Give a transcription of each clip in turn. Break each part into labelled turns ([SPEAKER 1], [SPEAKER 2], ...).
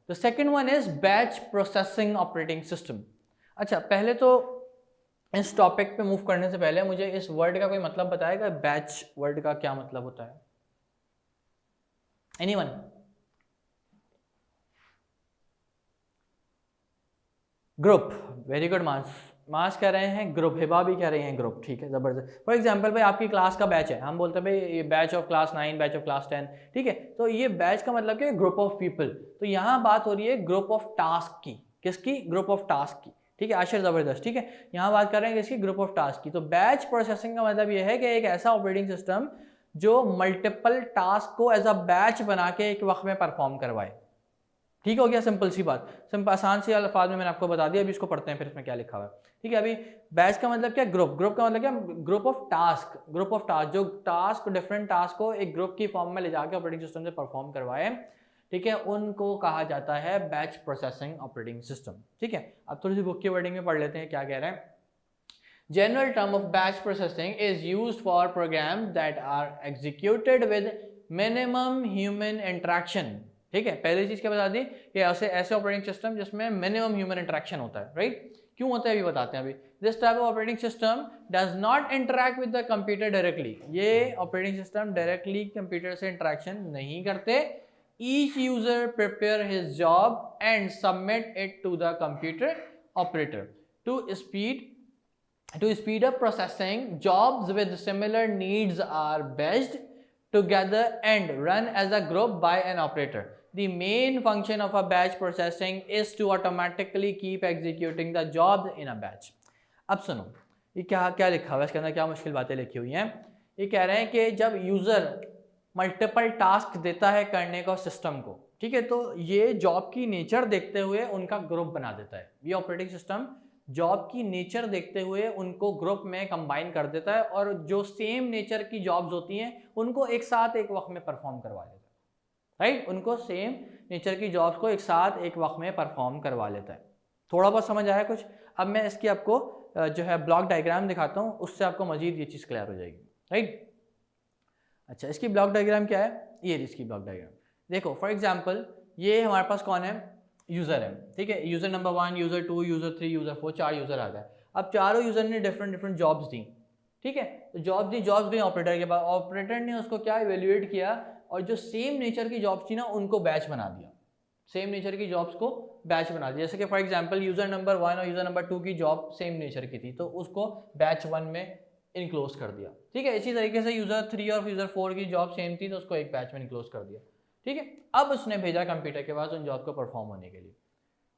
[SPEAKER 1] The second one is batch processing operating system. अच्छा, पहले तो इस टॉपिक पे मूव करने से पहले मुझे इस वर्ड का कोई मतलब बताएगा, बैच वर्ड का क्या मतलब होता है? एनीवन? Group, very good. मास कह रहे हैं ग्रुप, हिबा भी कह रही हैं ग्रुप, ठीक है, जबरदस्त। फॉर एग्जांपल भाई आपकी क्लास का बैच है, हम बोलते हैं भाई ये batch of class 9, batch of class 10, ठीक है, तो ये बैच का मतलब क्या है? Group of people. तो यहाँ बात हो रही है ग्रुप ऑफ टास्क की, किसकी? ग्रुप ऑफ टास्क की, ठीक है आशिर, जबरदस्त, ठीक है। यहाँ बात कर रहे हैं किसकी? ग्रुप ऑफ टास्क की। तो बैच प्रोसेसिंग का मतलब ये है कि एक ऐसा ऑपरेटिंग सिस्टम जो मल्टीपल टास्क को एज अ बैच बना के एक वक्त में परफॉर्म करवाए। ठीक हो गया, सिंपल सी बात, सिंपल आसान सी अल्फाज में मैंने आपको बता दिया। अभी इसको पढ़ते हैं फिर इसमें क्या लिखा हुआ है, ठीक है। अभी बैच का मतलब क्या? ग्रुप। ग्रुप का मतलब क्या? Group of task. Group of task, जो टास्क, डिफरेंट टास्क को एक ग्रुप की फॉर्म में ले जाकर ऑपरेटिंग सिस्टम से परफॉर्म करवाए, ठीक है, उनको कहा जाता है बैच प्रोसेसिंग ऑपरेटिंग सिस्टम, ठीक है। अब थोड़ी सी बुक की वर्डिंग में पढ़ लेते हैं क्या कह रहे हैं। General term of batch processing is used for programs that are executed with minimum human interaction। ठीक है, पहली चीज क्या बता दी कि ऐसे ऐसे ऑपरेटिंग सिस्टम जिसमें मिनिमम ह्यूमन इंटरेक्शन होता है, राइट? क्यों होता है अभी बताते हैं। अभी this type of operating system does not interact with the computer directly. ये ऑपरेटिंग सिस्टम डायरेक्टली कंप्यूटर से इंटरेक्शन नहीं करते। Each user prepare his job and submit it to the computer operator to speed up processing. Jobs with similar needs are batched together and run as a group by an operator. The main function of a batch processing is to automatically keep executing the jobs in a batch. अब सुनो ये क्या क्या लिखा हुआ है, इसके अंदर क्या मुश्किल बातें लिखी हुई हैं। ये कह रहे हैं कि जब यूजर मल्टीपल टास्क देता है करने को सिस्टम को, ठीक है, तो ये जॉब की नेचर देखते हुए उनका ग्रुप बना देता है। ये ऑपरेटिंग सिस्टम जॉब की नेचर देखते हुए उनको ग्रुप में कंबाइन कर देता है और जो सेम नेचर की जॉब्स होती हैं उनको एक साथ एक वक्त में परफॉर्म करवा लेता है, राइट? उनको सेम नेचर की जॉब्स को एक साथ एक वक्त में परफॉर्म करवा लेता है। थोड़ा बहुत समझ आया कुछ? अब मैं इसकी आपको जो है ब्लॉक डायग्राम दिखाता हूँ, उससे आपको मजीद ये चीज़ क्लियर हो जाएगी, राइट? अच्छा, इसकी ब्लॉक डायग्राम क्या है? ये इसकी ब्लॉक डायग्राम देखो। फॉर एग्जाम्पल ये हमारे पास कौन है? यूज़र है, ठीक है। User number 1, user 2, user 3, user 4, 4 user आ गए। अब चारों यूज़र ने डिफरेंट डिफरेंट जॉब्स दी, ठीक है। तो जॉब्स दी, जॉब्स गई ऑपरेटर के पास, ऑपरेटर ने उसको क्या इवेल्युएट किया और जो सेम नेचर की जॉब्स थी ना उनको बैच बना दिया। सेम नेचर की जॉब्स को बैच बना दिया। जैसे कि फॉर एग्जाम्पल यूज़र नंबर 1 और यूज़र नंबर 2 की जॉब सेम नेचर की थी तो उसको बैच 1 में इनक्लोज कर दिया, ठीक है। इसी तरीके से यूज़र 3 और यूज़र 4 की जॉब सेम थी तो उसको एक बैच में इनक्लोज कर दिया, ठीक है। अब उसने भेजा कंप्यूटर के पास उन जॉब को परफॉर्म होने के लिए।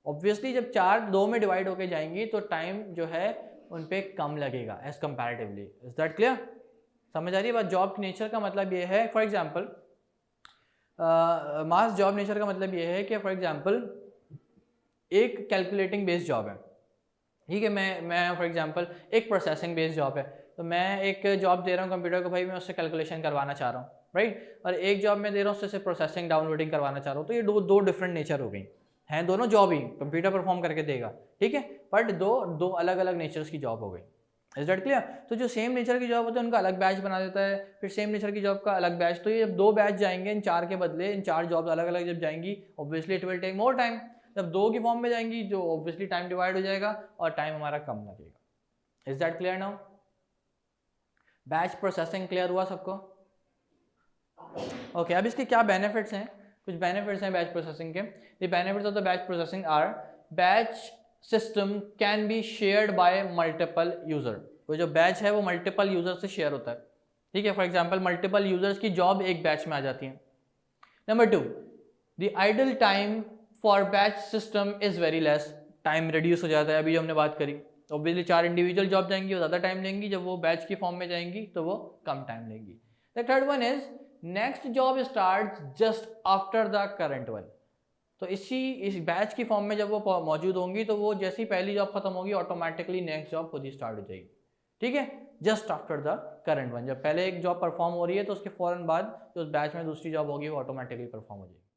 [SPEAKER 1] ऑब्वियसली जब 4 2 में डिवाइड होके जाएंगी तो टाइम जो है उन पे कम लगेगा as comparatively. Is that clear? समझ आ रही है बात? जॉब नेचर का मतलब ये है, for example mass job nature का मतलब ये है कि फॉर एग्जांपल एक कैलकुलेटिंग बेस्ड जॉब है, ठीक है। मैं फॉर एग्जांपल एक प्रोसेसिंग बेस्ड जॉब है, तो मैं एक जॉब दे रहा हूँ कंप्यूटर को, भाई मैं उससे कैलकुलेशन करवाना चाह रहा हूँ, राइट? और एक जॉब मैं दे रहा हूँ उससे प्रोसेसिंग डाउनलोडिंग करवाना चाह रहा हूँ। तो ये दो डिफरेंट नेचर हो गई हैं, दोनों जॉब ही कंप्यूटर परफॉर्म करके देगा, ठीक है, बट दो अलग अलग नेचर्स की जॉब हो गई। Is that clear? तो जो सेम नेचर की जॉब होती है उनका अलग बैच बना देता है, फिर सेम नेचर की जॉब का अलग बैच। तो ये जब 2 बैच जाएंगे इन 4 के बदले, इन 4 जॉब्स अलग अलग जब जाएंगी, obviously it will take more time. जब 2 की फॉर्म में जाएंगी जो ऑब्वियसली टाइम डिवाइड हो जाएगा और टाइम हमारा कम लगेगा। Is that clear now? Batch processing clear हुआ सबको? ओके, अब इसके क्या बेनिफिट्स हैं? कुछ बेनिफिट्स हैं बैच प्रोसेसिंग के। The benefits of the batch processing are batch system can be shared by multiple user. तो जो बैच है वो मल्टीपल यूजर से शेयर होता है, ठीक है। फॉर एग्जांपल मल्टीपल यूजर्स की जॉब एक बैच में आ जाती है। Number 2, the idle time for batch system is very less. Time reduce हो जाता है, अभी जो हमने बात करी। ऑब्वियसली 4 इंडिविजुअल जॉब जाएंगी वो ज़्यादा टाइम लेंगी, जब वो बैच की फॉर्म में जाएंगी तो वो कम टाइम लेंगी। The third one is next job start just after the current one. तो इस बैच की फॉर्म में जब वो मौजूद होंगी तो वो जैसी पहली जॉब खत्म होगी ऑटोमेटिकली नेक्स्ट जॉब खुद ही स्टार्ट हो जाएगी, ठीक है, just after the current one. जब पहले एक जॉब परफॉर्म हो रही है तो उसके फौरन बाद जो उस बैच में दूसरी जॉब होगी वो ऑटोमेटिकली परफॉर्म हो जाएगी।